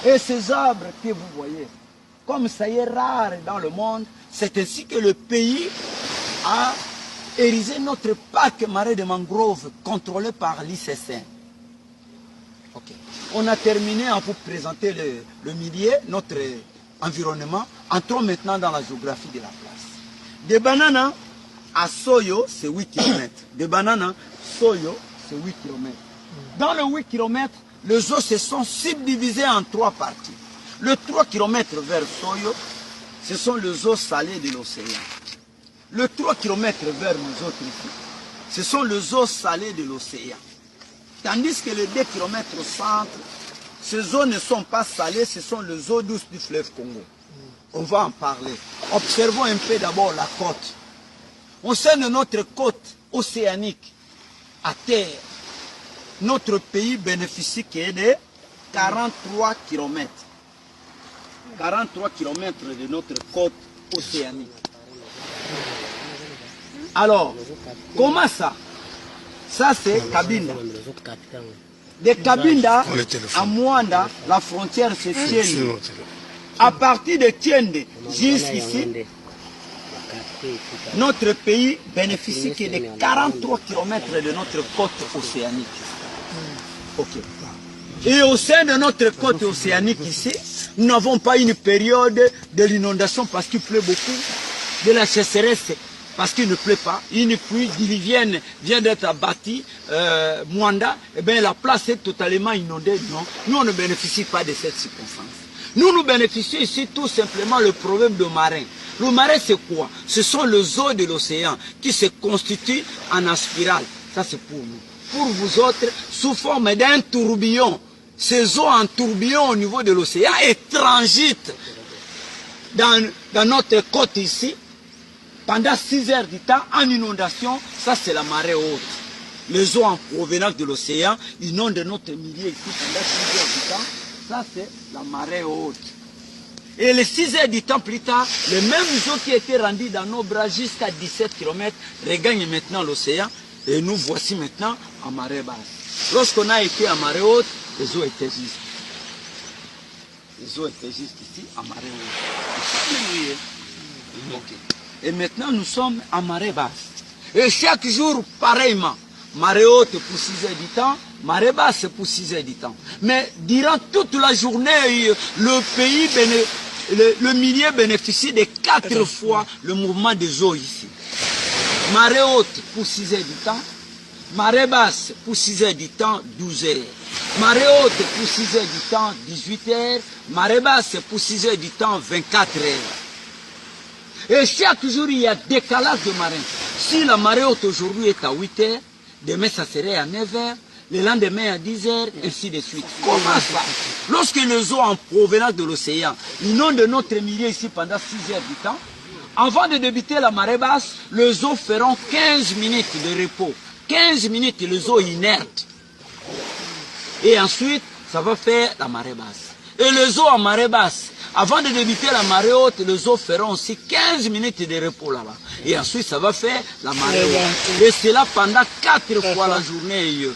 Et ces arbres que vous voyez, comme ça y est rare dans le monde, c'est ainsi que le pays a érigé notre parc marais de mangrove contrôlé par l'ICC. Okay. On a terminé en vous présenter le milieu, notre environnement. Entrons maintenant dans la géographie de la place. De Banana à Soyo, c'est 8 km. De Banana à Soyo, c'est 8 km. Dans le 8 km, les eaux se sont subdivisées en 3 parties. Le 3 km vers Soyo, ce sont les eaux salées de l'océan. Le 3 km vers nous autres ici, ce sont les eaux salées de l'océan. Tandis que les 2 km au centre, ces eaux ne sont pas salées, ce sont les eaux douces du fleuve Congo. On va en parler. Observons un peu d'abord la côte. Au sein de notre côte océanique, à terre, notre pays bénéficie de 43 km. 43 km de notre côte océanique. Alors, comment ça? Ça c'est Cabinda. De Cabinda à Mwanda, la frontière c'est Tiende. À partir de Tiende jusqu'ici, notre pays bénéficie de 43 km de notre côte océanique. Okay. Et au sein de notre côte océanique ici, nous n'avons pas une période de l'inondation parce qu'il pleut beaucoup, de la sécheresse parce qu'il ne pleut pas, une pluie diluvienne vient d'être abattue, Mwanda, et bien la place est totalement inondée. Non, nous on ne bénéficie pas de cette circonstance. Nous bénéficions ici tout simplement le problème de marin. Le marin c'est quoi? Ce sont les eaux de l'océan qui se constituent en spirale. Ça c'est pour nous. Pour vous autres, sous forme d'un tourbillon. Ces eaux en tourbillon au niveau de l'océan et transitent dans notre côte ici pendant 6 heures du temps en inondation. Ça c'est la marée haute. Les eaux en provenance de l'océan inondent notre milieu ici pendant 6 heures du temps. Ça c'est la marée haute. Et les 6 heures du temps plus tard, les mêmes eaux qui étaient rendues dans nos bras jusqu'à 17 km regagnent maintenant l'océan. Et nous voici maintenant en marée basse. Lorsqu'on a été en marée haute, les eaux étaient juste. Les eaux étaient juste ici, en marée haute. Okay. Et maintenant, nous sommes en marée basse. Et chaque jour, pareillement, marée haute pour 6 heures du temps, marée basse pour 6 heures du temps. Mais durant toute la journée, le pays, le milieu bénéficie de 4 fois le mouvement des eaux ici. Marée haute pour 6 heures du temps, marée basse pour 6 heures du temps, 12 heures. Marée haute pour 6 heures du temps, 18 heures. Marée basse pour 6 heures du temps, 24 heures. Et chaque jour, il y a décalage de marée. Si la marée haute aujourd'hui est à 8 heures, demain ça serait à 9 heures, le lendemain à 10 heures, ainsi de suite. Comment ça? Lorsque les eaux en provenance de l'océan inondent notre milieu ici pendant 6 heures du temps, avant de débuter la marée basse, les eaux feront 15 minutes de repos. 15 minutes, les eaux inertes. Et ensuite, ça va faire la marée basse. Et les eaux en marée basse, avant de débuter la marée haute, les eaux feront aussi 15 minutes de repos là-bas. Et ensuite, ça va faire la marée haute. Et c'est là pendant 4 fois la journée.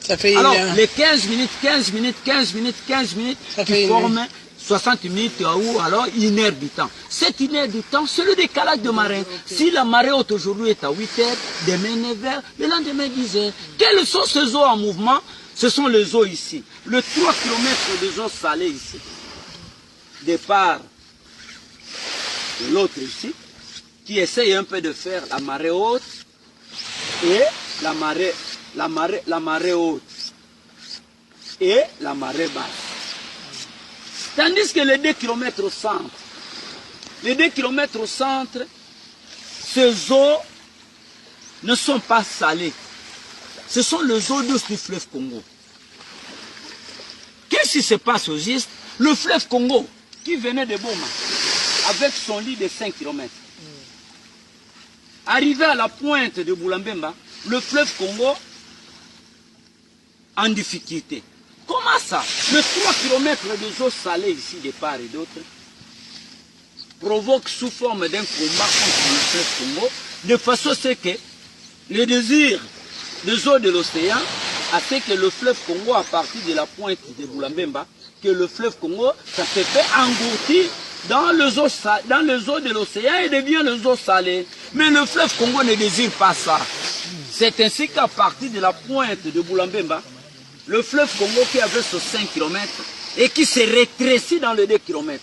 Ça fait alors, les 15 minutes, 15 minutes, 15 minutes, 15 minutes qui forment 60 minutes ou alors 1 heure du temps. Cette 1 heure du temps, c'est le décalage de marée. Si la marée haute aujourd'hui est à 8 heures, demain 9 heures, le lendemain 10 heures. Quelles sont ces eaux en mouvement? Ce sont les eaux ici. Le 3 km de eaux salées ici. Départ de l'autre ici, qui essaye un peu de faire la marée haute et la marée haute et la marée basse. Tandis que les 2 km au centre, ces eaux ne sont pas salées. Ce sont les eaux douces du fleuve Congo. Qu'est-ce qui se passe au juste? Le fleuve Congo, qui venait de Boma, avec son lit de 5 km, arrivé à la pointe de Boulambemba, le fleuve Congo en difficulté. Comment ça? Le 3 km de eau salée ici de part et d'autre provoque sous forme d'un combat contre le fleuve Congo, de façon à ce que le désir des eaux de l'océan à ce que le fleuve Congo, à partir de la pointe de Boulambemba, que le fleuve Congo, ça se fait engloutir dans les eaux de l'océan et devient les eaux salées. Mais le fleuve Congo ne désire pas ça. C'est ainsi qu'à partir de la pointe de Boulambemba, le fleuve Congo qui avait ce 5 km et qui se rétrécit dans les 2 km.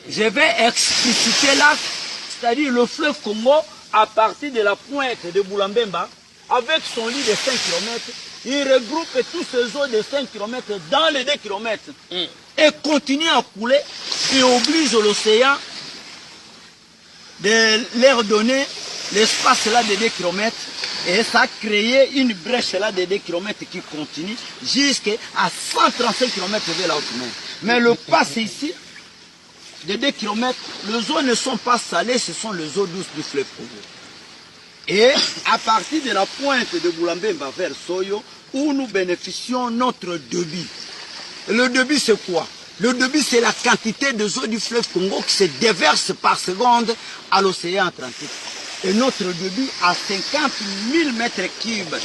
Je vais expliciter là, c'est-à-dire le fleuve Congo, à partir de la pointe de Boulambemba, avec son lit de 5 km, il regroupe tous ces eaux de 5 km dans les 2 km et continue à couler et oblige l'océan de leur donner l'espace là de 2 km et ça a créé une brèche là de 2 km qui continue jusqu'à 135 km vers la haute mer. Mais le passe ici, de 2 km, les eaux ne sont pas salées, ce sont les eaux douces du fleuve Congo. Et à partir de la pointe de Boulambemba vers Soyo, où nous bénéficions notre débit. Le débit c'est quoi? Le débit c'est la quantité de eau du fleuve Congo qui se déverse par seconde à l'océan Atlantique. Et notre débit à 50 000 mètres cubes.